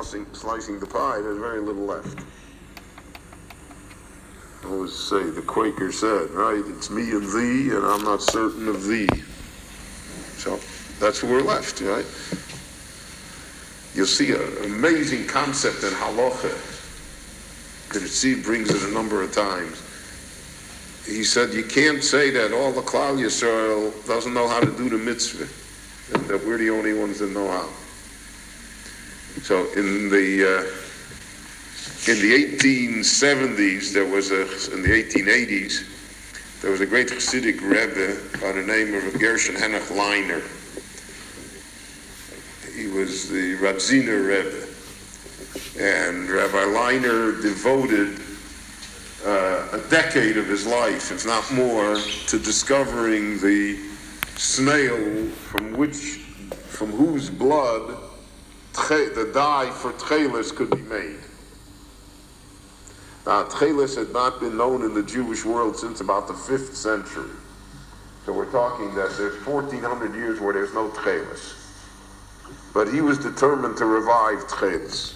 slicing the pie, there's very little left. I always say, the Quaker said, right, it's me and thee, and I'm not certain of thee. So that's where we're left, right? You'll see an amazing concept in halacha. The Rebbe brings it a number of times. He said, you can't say that all the Klal Yisrael doesn't know how to do the mitzvah, and that we're the only ones that know how. So in the 1870s, in the 1880s, there was a great Hasidic rebbe by the name of Gershon Henoch Leiner. He was the radziner rebbe, and Rabbi Leiner devoted a decade of his life, if not more, to discovering the snail from whose blood the dye for techeles could be made. Now, techeles had not been known in the Jewish world since about the 5th century. So we're talking that there's 1,400 years where there's no techeles. But he was determined to revive techeles.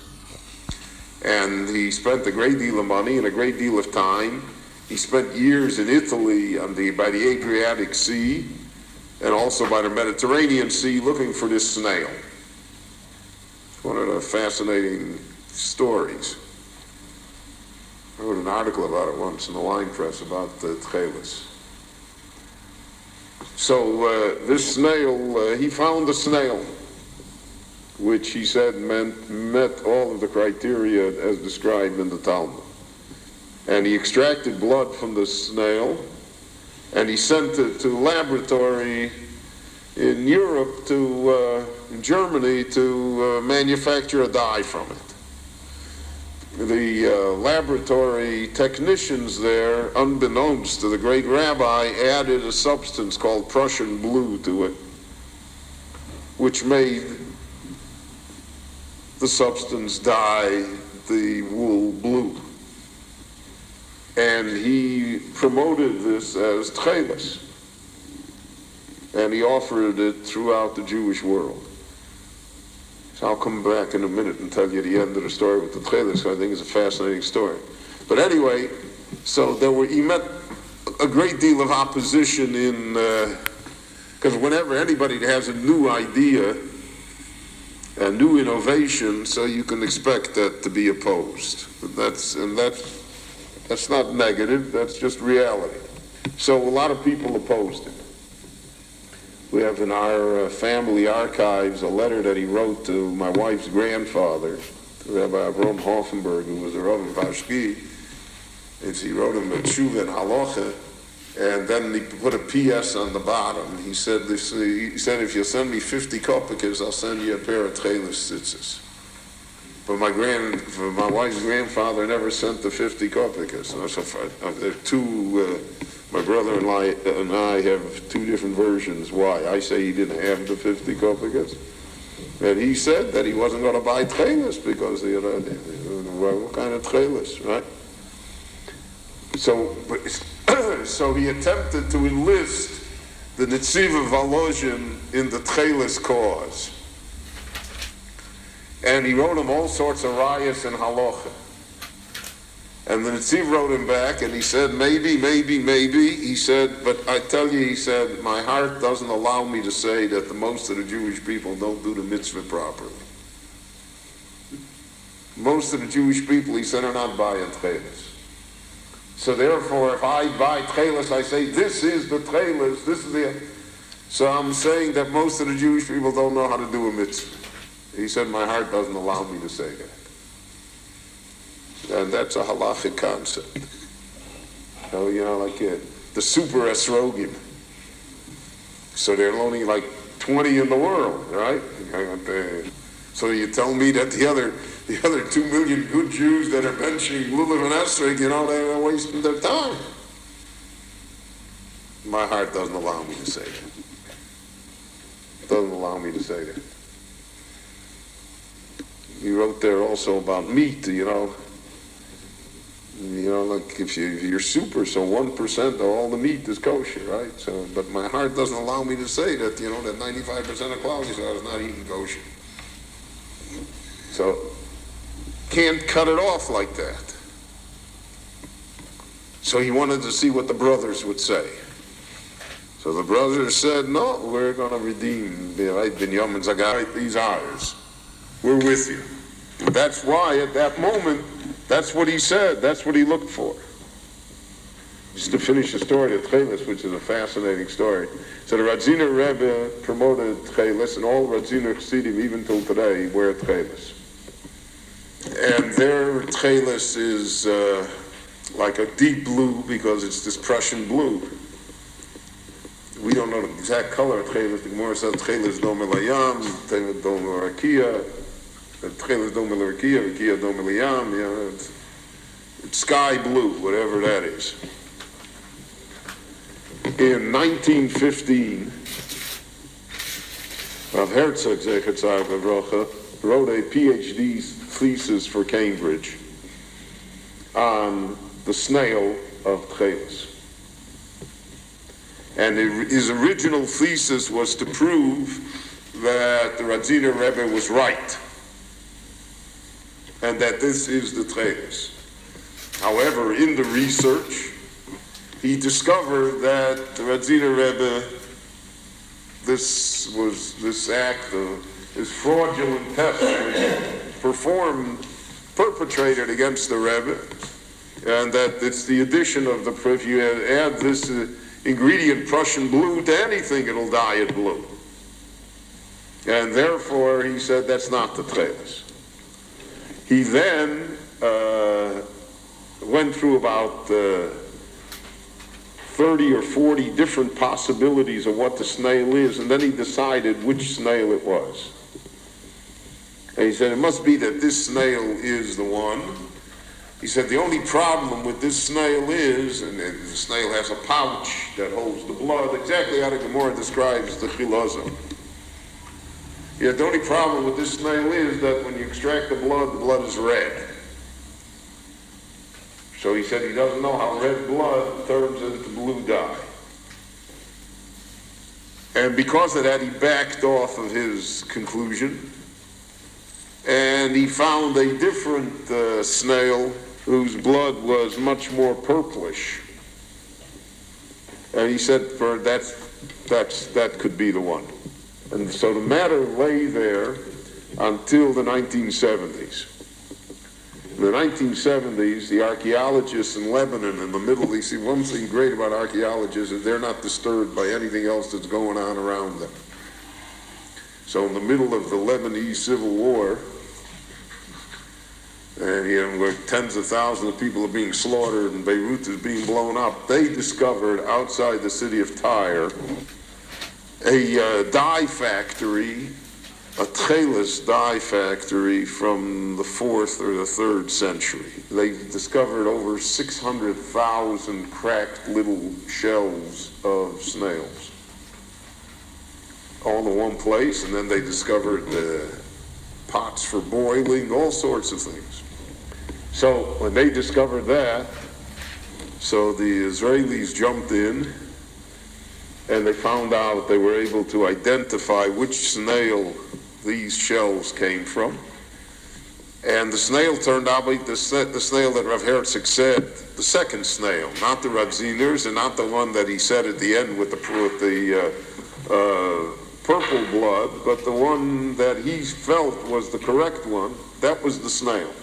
And he spent a great deal of money and a great deal of time. He spent years in Italy by the Adriatic Sea and also by the Mediterranean Sea looking for this snail. One of the fascinating stories. I wrote an article about it once in the wine press about the techeles. So this snail, he found a snail, which he said met all of the criteria as described in the Talmud. And he extracted blood from the snail, and he sent it to a laboratory in Europe, in Germany, to manufacture a dye from it. The laboratory technicians there, unbeknownst to the great rabbi, added a substance called Prussian blue to it, which made the substance dye the wool blue. And he promoted this as techeles. And he offered it throughout the Jewish world. So I'll come back in a minute and tell you the end of the story with the techeles. I think it's a fascinating story. But anyway, so he met a great deal of opposition because whenever anybody has a new idea, a new innovation, so you can expect that to be opposed. That's not negative, that's just reality. So a lot of people opposed it. We have in our family archives a letter that he wrote to my wife's grandfather, Rabbi Avram Hoffenberg, who was a Rav in Vashki. He wrote him a tshuva in halacha, and then he put a P.S. on the bottom. He said, if you'll send me 50 kopikas, I'll send you a pair of techeles tzitzis. But my wife's grandfather never sent the 50 kopikas. My brother and I have two different versions why. I say he didn't have the 50 kopikas. And he said that he wasn't going to buy techeles because what kind of techeles, right? So he attempted to enlist the Netziv of Volozhin in the techeles cause. And he wrote him all sorts of rayas and halacha. And the Netziv wrote him back and he said, maybe. He said, but I tell you, he said, my heart doesn't allow me to say that most of the Jewish people don't do the mitzvah properly. Most of the Jewish people, he said, are not buying techeles. So therefore, if I buy techeles, I say, this is the techeles, this is the... So I'm saying that most of the Jewish people don't know how to do a mitzvah. He said, my heart doesn't allow me to say that. And that's a halachic concept. So, like the super esrogim. So there are only like 20 in the world, right? So you tell me that the other 2 million good Jews that are benching lulav and esrog, they're wasting their time. My heart doesn't allow me to say that. Doesn't allow me to say that. He wrote there also about meat, like if you're super, so 1% of all the meat is kosher, right? So, but my heart doesn't allow me to say that, that 95% of Klal Yisrael is not eating kosher. So Can't cut it off like that. So he wanted to see what the brothers would say. So the brothers said, no, we're going to redeem Binyamin's Agar. These ours. We're with you. And that's why at that moment, that's what he said. That's what he looked for. Just to finish the story of techeles, which is a fascinating story. So the radziner rebbe promoted techeles, and all radziner chassidim, even till today, wear techeles. And their techeles is like a deep blue because it's this Prussian blue. We don't know the exact color of techeles. The Gemara says techeles dome layam, techeles dome rakia, techeles dome rakia, rakia dome layam. You know, it's sky blue, whatever that is. In 1915, Rav Herzog Zecher Tzar Bavrocha wrote a PhD thesis for Cambridge on the snail of techeles. And his original thesis was to prove that the Radziner Rebbe was right, and that this is the techeles. However, in the research, he discovered that the Radziner Rebbe, this fraudulent test was perpetrated against the Rebbe, and that it's the addition of if you add this ingredient Prussian blue to anything, it'll dye it blue. And therefore, he said that's not the techeles. He then went through about 30 or 40 different possibilities of what the snail is, and then he decided which snail it was. And he said, it must be that this snail is the one. He said, the only problem with this snail is, and the snail has a pouch that holds the blood, exactly how the Gemara describes the chilazah. Yet the only problem with this snail is that when you extract the blood is red. So he said he doesn't know how red blood turns into blue dye. And because of that, he backed off of his conclusion, and he found a different snail whose blood was much more purplish. And he said, that could be the one. And so the matter lay there until the 1970s. In the 1970s, the archaeologists in Lebanon and the Middle East, see, one thing great about archaeologists is they're not disturbed by anything else that's going on around them. So in the middle of the Lebanese Civil War, and where tens of thousands of people are being slaughtered and Beirut is being blown up, they discovered outside the city of Tyre a dye factory, a techeles dye factory from the 4th or the 3rd century. They discovered over 600,000 cracked little shells of snails, all in one place, and then they discovered pots for boiling, all sorts of things. So when they discovered that, so the Israelis jumped in, and they found out they were able to identify which snail these shells came from. And the snail turned out to be the snail that Rav Herzog said, the second snail, not the radziners, and not the one that he said at the end with the purple blood, but the one that he felt was the correct one. That was the snail.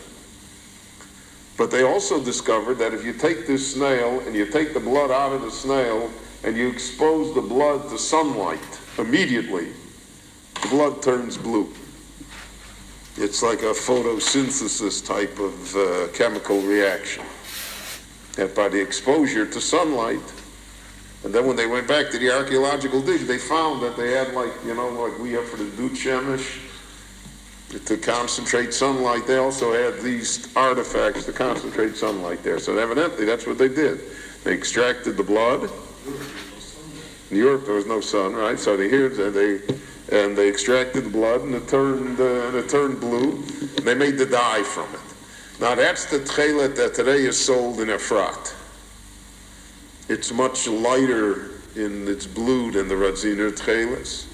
But they also discovered that if you take this snail and you take the blood out of the snail and you expose the blood to sunlight immediately, the blood turns blue. It's like a photosynthesis type of chemical reaction. And by the exposure to sunlight, and then when they went back to the archaeological dig, they found that they had like we have for the Dut Shemesh, to concentrate sunlight. They also had these artifacts to concentrate sunlight there. So evidently that's what they did. They extracted the blood. In Europe there was no sun, right? So they extracted the blood, and it turned blue. And they made the dye from it. Now that's the techelet that today is sold in Efrat. It's much lighter in its blue than the radziner techeles.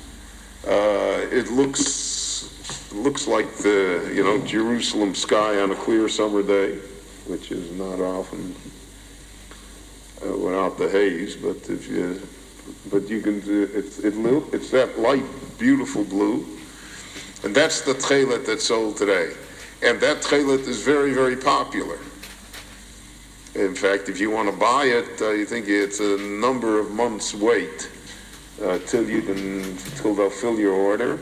It looks looks like the, Jerusalem sky on a clear summer day, which is not often without the haze, but you can, it's that light, beautiful blue, and that's the techeles that's sold today. And that techeles is very, very popular. In fact, if you want to buy it, I think it's a number of months wait till they'll fill your order.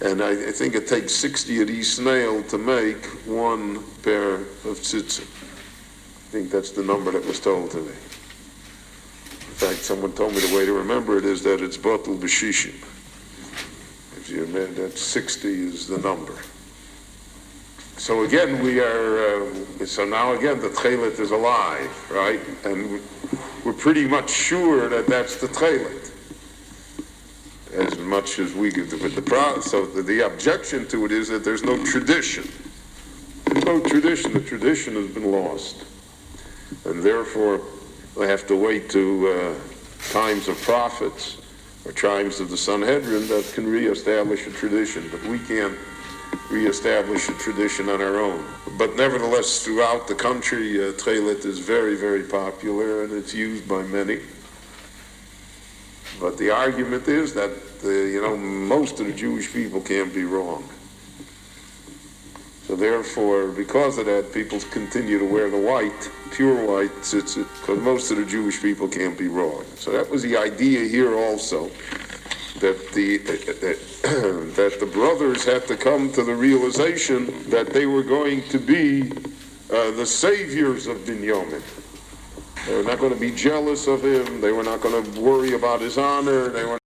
And I think it takes 60 of these snail to make one pair of tzitzit. I think that's the number that was told to me. In fact, someone told me the way to remember it is that it's batul b'shishim. If you remember, that 60 is the number. So again, so now again, the techeles is alive, right? And we're pretty much sure that that's the techeles. As much as we could, but the objection to it is that there's no tradition. There's no tradition. The tradition has been lost. And therefore, we have to wait to times of prophets or times of the Sanhedrin that can reestablish a tradition. But we can't reestablish a tradition on our own. But nevertheless, throughout the country, techeles is very, very popular, and it's used by many. But the argument is that, most of the Jewish people can't be wrong. So therefore, because of that, people continue to wear the white, pure white tzitzit, because most of the Jewish people can't be wrong. So that was the idea here also, that the brothers had to come to the realization that they were going to be the saviors of Binyamin. They were not going to be jealous of him. They were not going to worry about his honor. They were